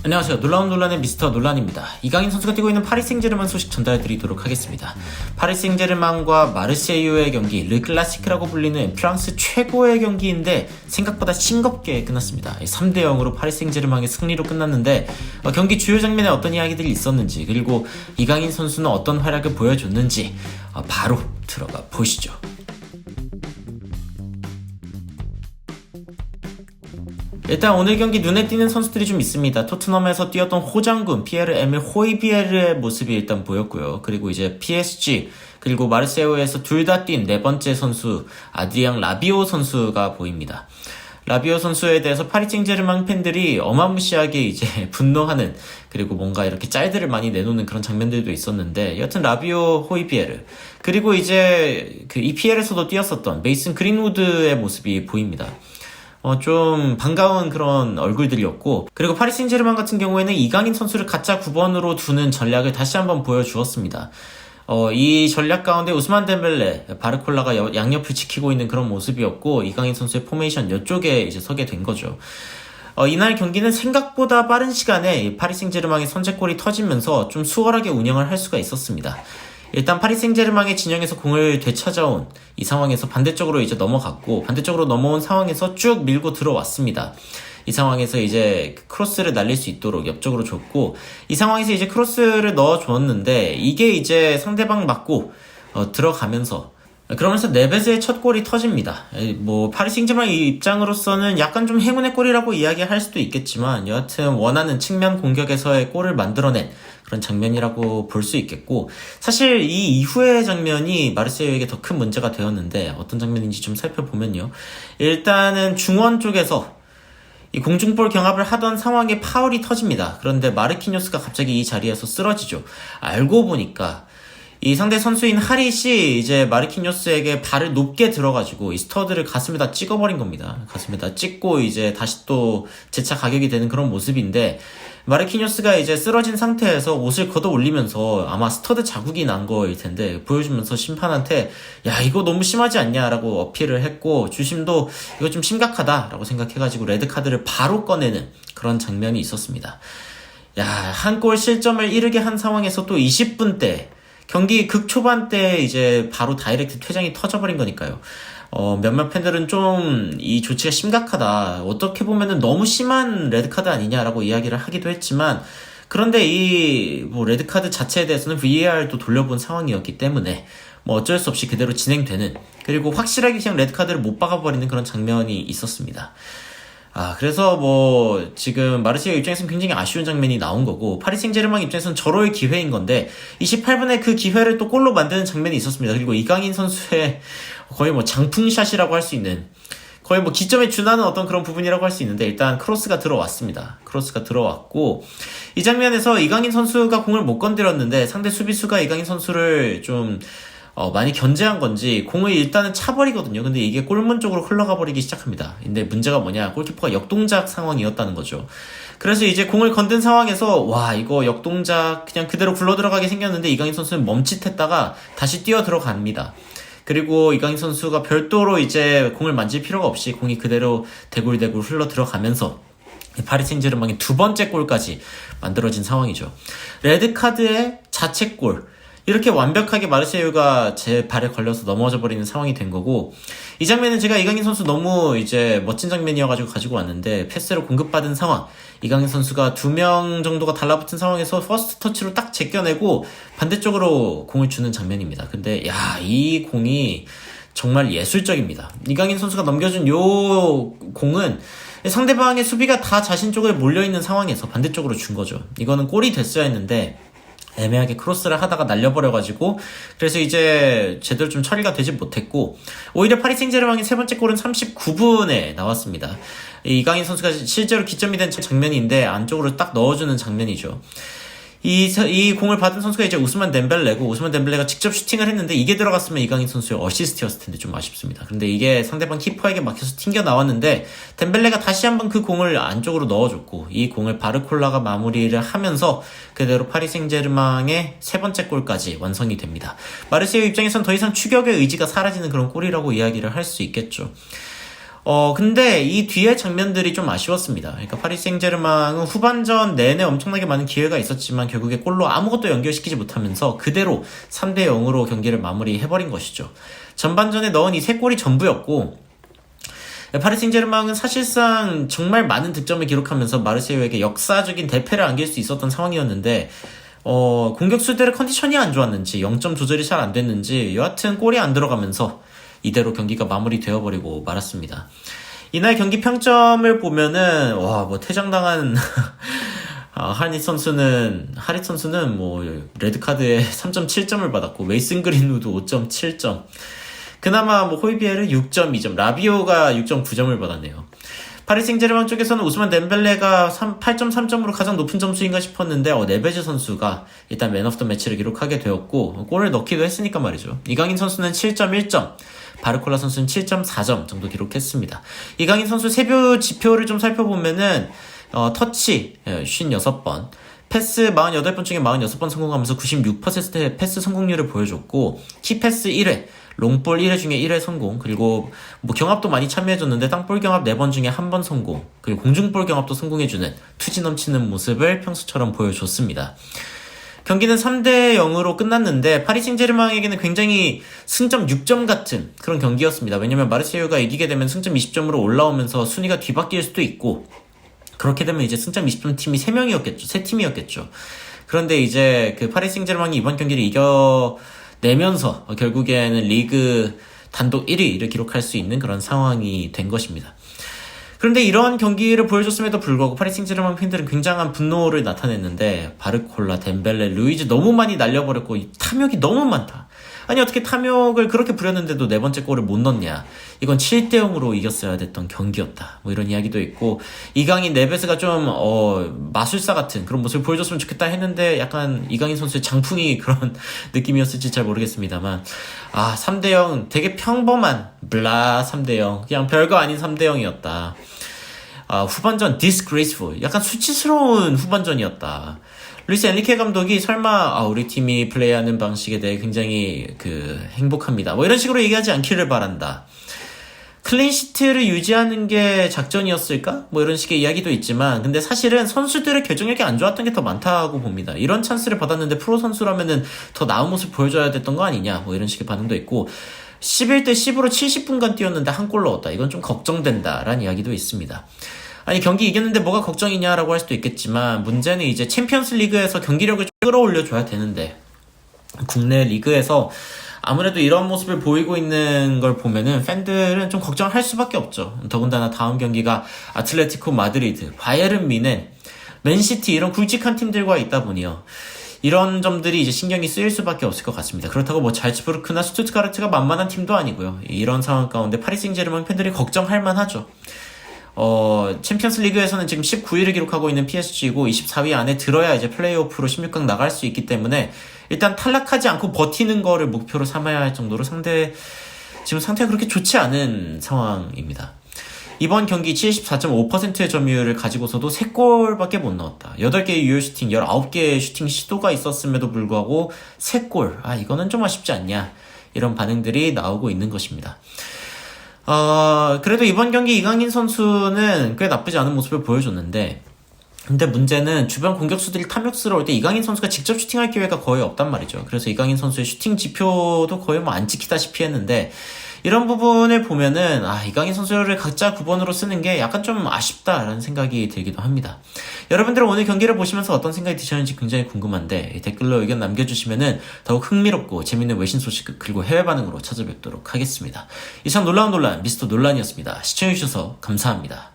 안녕하세요. 놀라운 논란의 미스터 논란입니다. 이강인 선수가 뛰고 있는 파리 생제르맹 소식 전달해드리도록 하겠습니다. 파리 생제르맹과 마르세유의 경기, 르 클라시크라고 불리는 프랑스 최고의 경기인데 생각보다 싱겁게 끝났습니다. 3대0으로 파리 생제르맹의 승리로 끝났는데 경기 주요 장면에 어떤 이야기들이 있었는지, 그리고 이강인 선수는 어떤 활약을 보여줬는지 바로 들어가 보시죠. 일단 오늘 경기 눈에 띄는 선수들이 좀 있습니다. 토트넘에서 뛰었던 호장군 피에르 에밀 호이비에르의 모습이 일단 보였고요. 그리고 이제 PSG 그리고 마르세유에서 둘 다 뛴 네 번째 선수 아드리앙 라비오 선수가 보입니다. 라비오 선수에 대해서 파리 생제르맹 팬들이 어마무시하게 이제 분노하는, 그리고 뭔가 이렇게 짤들을 많이 내놓는 그런 장면들도 있었는데, 여튼 라비오 호이비에르 그리고 이제 그 EPL에서도 뛰었었던 메이슨 그린우드의 모습이 보입니다. 좀 반가운 그런 얼굴들이었고, 그리고 파리 생제르맹 같은 경우에는 이강인 선수를 가짜 9번으로 두는 전략을 다시 한번 보여주었습니다. 이 전략 가운데 우스만 덴벨레, 바르콜라가 양옆을 지키고 있는 그런 모습이었고, 이강인 선수의 포메이션 이쪽에 이제 서게 된 거죠. 이날 경기는 생각보다 빠른 시간에 파리 생제르맹의 선제골이 터지면서 좀 수월하게 운영을 할 수가 있었습니다. 일단 파리 생제르맹의 진영에서 공을 되찾아온 이 상황에서 반대쪽으로 이제 넘어갔고, 반대쪽으로 넘어온 상황에서 쭉 밀고 들어왔습니다. 이 상황에서 이제 크로스를 날릴 수 있도록 옆쪽으로 줬고, 이 상황에서 이제 크로스를 넣어주었는데 이게 이제 상대방 맞고 그러면서 네베스의 첫 골이 터집니다. 파리 생제르맹 입장으로서는 약간 좀 행운의 골이라고 이야기할 수도 있겠지만, 여하튼 원하는 측면 공격에서의 골을 만들어낸 그런 장면이라고 볼 수 있겠고, 사실 이 이후의 장면이 마르세유에게 더 큰 문제가 되었는데, 어떤 장면인지 좀 살펴보면요. 일단은 중원 쪽에서 이 공중볼 경합을 하던 상황에 파울이 터집니다. 그런데 마르키뇨스가 갑자기 이 자리에서 쓰러지죠. 알고 보니까 이 상대 선수인 하릿이 이제 마르키뇨스에게 발을 높게 들어가지고 이 스터드를 가슴에다 찍어버린 겁니다. 가슴에다 찍고 이제 다시 또 재차 가격이 되는 그런 모습인데, 마르키뇨스가 이제 쓰러진 상태에서 옷을 걷어 올리면서 아마 스터드 자국이 난 거일 텐데 보여주면서 심판한테 야, 이거 너무 심하지 않냐라고 어필을 했고, 주심도 이거 좀 심각하다라고 생각해가지고 레드카드를 바로 꺼내는 그런 장면이 있었습니다. 야, 한 골 실점을 이르게 한 상황에서 또 20분 때, 경기 극초반 때 이제 바로 다이렉트 퇴장이 터져버린 거니까요. 몇몇 팬들은 좀 이 조치가 심각하다, 어떻게 보면은 너무 심한 레드카드 아니냐라고 이야기를 하기도 했지만, 그런데 이 레드카드 자체에 대해서는 VAR도 돌려본 상황이었기 때문에 어쩔 수 없이 그대로 진행되는, 그리고 확실하게 그냥 레드카드를 못 박아버리는 그런 장면이 있었습니다. 그래서 지금 마르세유 입장에서는 굉장히 아쉬운 장면이 나온 거고, 파리 생제르맹 입장에서는 절호의 기회인 건데 28분에 그 기회를 또 골로 만드는 장면이 있었습니다. 그리고 이강인 선수의 거의 장풍샷이라고 할 수 있는, 거의 기점에 준하는 어떤 그런 부분이라고 할 수 있는데, 일단 크로스가 들어왔습니다. 크로스가 들어왔고, 이 장면에서 이강인 선수가 공을 못 건드렸는데 상대 수비수가 이강인 선수를 좀 많이 견제한 건지 공을 일단은 차버리거든요. 근데 이게 골문 쪽으로 흘러가 버리기 시작합니다. 근데 문제가 뭐냐, 골키퍼가 역동작 상황이었다는 거죠. 그래서 이제 공을 건든 상황에서 와, 이거 역동작 그냥 그대로 굴러 들어가게 생겼는데 이강인 선수는 멈칫했다가 다시 뛰어 들어갑니다. 그리고 이강인 선수가 별도로 이제 공을 만질 필요가 없이 공이 그대로 대굴대굴 흘러 들어가면서 파리 생제르맹의 두 번째 골까지 만들어진 상황이죠. 레드카드의 자책골, 이렇게 완벽하게 마르세유가 제 발에 걸려서 넘어져 버리는 상황이 된 거고, 이 장면은 제가 이강인 선수 너무 이제 멋진 장면이어가지고 가지고 왔는데, 패스를 공급받은 상황, 이강인 선수가 2명 정도가 달라붙은 상황에서 퍼스트 터치로 딱 제껴내고 반대쪽으로 공을 주는 장면입니다. 근데 이 공이 정말 예술적입니다. 이강인 선수가 넘겨준 요 공은 상대방의 수비가 다 자신 쪽에 몰려있는 상황에서 반대쪽으로 준 거죠. 이거는 골이 됐어야 했는데 애매하게 크로스를 하다가 날려버려가지고, 그래서 이제 제대로 좀 처리가 되지 못했고, 오히려 파리 생제르맹의 세 번째 골은 39분에 나왔습니다. 이강인 선수가 실제로 기점이 된 장면인데 안쪽으로 딱 넣어주는 장면이죠. 이 공을 받은 선수가 이제 우스만 덴벨레고, 우스만 덴벨레가 직접 슈팅을 했는데 이게 들어갔으면 이강인 선수의 어시스트였을 텐데 좀 아쉽습니다. 근데 이게 상대방 키퍼에게 막혀서 튕겨 나왔는데 덴벨레가 다시 한번 그 공을 안쪽으로 넣어줬고, 이 공을 바르콜라가 마무리를 하면서 그대로 파리 생제르맹의 세 번째 골까지 완성이 됩니다. 마르세유 입장에선 더 이상 추격의 의지가 사라지는 그런 골이라고 이야기를 할 수 있겠죠. 근데 이 뒤에 장면들이 좀 아쉬웠습니다. 그러니까 파리 생제르맹은 후반전 내내 엄청나게 많은 기회가 있었지만 결국에 골로 아무것도 연결시키지 못하면서 그대로 3대 0으로 경기를 마무리해버린 것이죠. 전반전에 넣은 이 3골이 전부였고, 파리 생제르맹은 사실상 정말 많은 득점을 기록하면서 마르세유에게 역사적인 대패를 안길 수 있었던 상황이었는데, 공격수들의 컨디션이 안 좋았는지 0점 조절이 잘 안 됐는지 여하튼 골이 안 들어가면서 이대로 경기가 마무리되어버리고 말았습니다. 이날 경기 평점을 보면은 퇴장당한 하릿 선수는 레드카드에 3.7점을 받았고, 메이슨 그린우드 5.7점, 그나마 호이비에르 6.2점, 라비오가 6.9점을 받았네요. 파리 생제르맹 쪽에서는 우스만 덴벨레가 8.3점으로 가장 높은 점수인가 싶었는데 네베즈 선수가 일단 맨 오브 더 매치를 기록하게 되었고, 골을 넣기도 했으니까 말이죠. 이강인 선수는 7.1점, 바르콜라 선수는 7.4점 정도 기록했습니다. 이강인 선수 세부 지표를 좀 살펴보면은 터치 56번, 패스 48번 중에 46번 성공하면서 96%의 패스 성공률을 보여줬고, 키패스 1회, 롱볼 1회 중에 1회 성공, 그리고 경합도 많이 참여해줬는데 땅볼 경합 4번 중에 1번 성공, 그리고 공중볼 경합도 성공해주는 투지 넘치는 모습을 평소처럼 보여줬습니다. 경기는 3대 0으로 끝났는데 파리 생제르맹에게는 굉장히 승점 6점 같은 그런 경기였습니다. 왜냐면 마르세유가 이기게 되면 승점 20점으로 올라오면서 순위가 뒤바뀔 수도 있고, 그렇게 되면 이제 승점 20점 팀이 3명이었겠죠. 3팀이었겠죠. 그런데 이제 파리 생제르맹이 이번 경기를 이겨내면서 결국에는 리그 단독 1위를 기록할 수 있는 그런 상황이 된 것입니다. 그런데 이런 경기를 보여줬음에도 불구하고 파리 생제르맹 팬들은 굉장한 분노를 나타냈는데, 바르콜라, 덴벨레, 루이즈 너무 많이 날려버렸고 탐욕이 너무 많다. 아니 어떻게 탐욕을 그렇게 부렸는데도 4번째 골을 못 넣냐, 이건 7대 0으로 이겼어야 됐던 경기였다, 이런 이야기도 있고, 이강인, 네베스가 좀 마술사 같은 그런 모습을 보여줬으면 좋겠다 했는데 약간 이강인 선수의 장풍이 그런 느낌이었을지 잘 모르겠습니다만, 3대 0 되게 평범한 3대 0, 그냥 별거 아닌 3대 0이었다. 후반전 disgraceful, 약간 수치스러운 후반전이었다. 루이스 엔리케 감독이 설마 우리 팀이 플레이하는 방식에 대해 굉장히 행복합니다, 이런 식으로 얘기하지 않기를 바란다. 클린시트를 유지하는 게 작전이었을까? 이런 식의 이야기도 있지만, 근데 사실은 선수들의 결정력이 안 좋았던 게 더 많다고 봅니다. 이런 찬스를 받았는데 프로 선수라면은 더 나은 모습 보여줘야 됐던 거 아니냐, 이런 식의 반응도 있고, 11대 10으로 70분간 뛰었는데 한 골 넣었다, 이건 좀 걱정된다라는 이야기도 있습니다. 아니 경기 이겼는데 뭐가 걱정이냐라고 할 수도 있겠지만, 문제는 이제 챔피언스 리그에서 경기력을 좀 끌어올려줘야 되는데, 국내 리그에서 아무래도 이런 모습을 보이고 있는 걸 보면은 팬들은 좀 걱정할 수밖에 없죠. 더군다나 다음 경기가 아틀레티코 마드리드, 바이에른 뮌헨, 맨시티, 이런 굵직한 팀들과 있다 보니요, 이런 점들이 이제 신경이 쓰일 수밖에 없을 것 같습니다. 그렇다고 잘츠부르크나 스투트가르트가 만만한 팀도 아니고요. 이런 상황 가운데 파리 생제르맹 팬들이 걱정할 만하죠. 챔피언스 리그에서는 지금 19위를 기록하고 있는 PSG이고 24위 안에 들어야 이제 플레이오프로 16강 나갈 수 있기 때문에 일단 탈락하지 않고 버티는 거를 목표로 삼아야 할 정도로 지금 상태가 그렇게 좋지 않은 상황입니다. 이번 경기 74.5%의 점유율을 가지고서도 3골밖에 못 넣었다. 8개의 유효 슈팅, 19개의 슈팅 시도가 있었음에도 불구하고 3골. 이거는 좀 아쉽지 않냐, 이런 반응들이 나오고 있는 것입니다. 그래도 이번 경기 이강인 선수는 꽤 나쁘지 않은 모습을 보여줬는데, 근데 문제는 주변 공격수들이 탐욕스러울 때 이강인 선수가 직접 슈팅할 기회가 거의 없단 말이죠. 그래서 이강인 선수의 슈팅 지표도 거의 안 찍히다시피 했는데, 이런 부분을 보면은 이강인 선수를 각자 9번으로 쓰는 게 약간 좀 아쉽다라는 생각이 들기도 합니다. 여러분들은 오늘 경기를 보시면서 어떤 생각이 드셨는지 굉장히 궁금한데, 댓글로 의견 남겨주시면은 더욱 흥미롭고 재밌는 외신 소식 그리고 해외 반응으로 찾아뵙도록 하겠습니다. 이상 놀라운 논란 미스터 논란이었습니다. 시청해주셔서 감사합니다.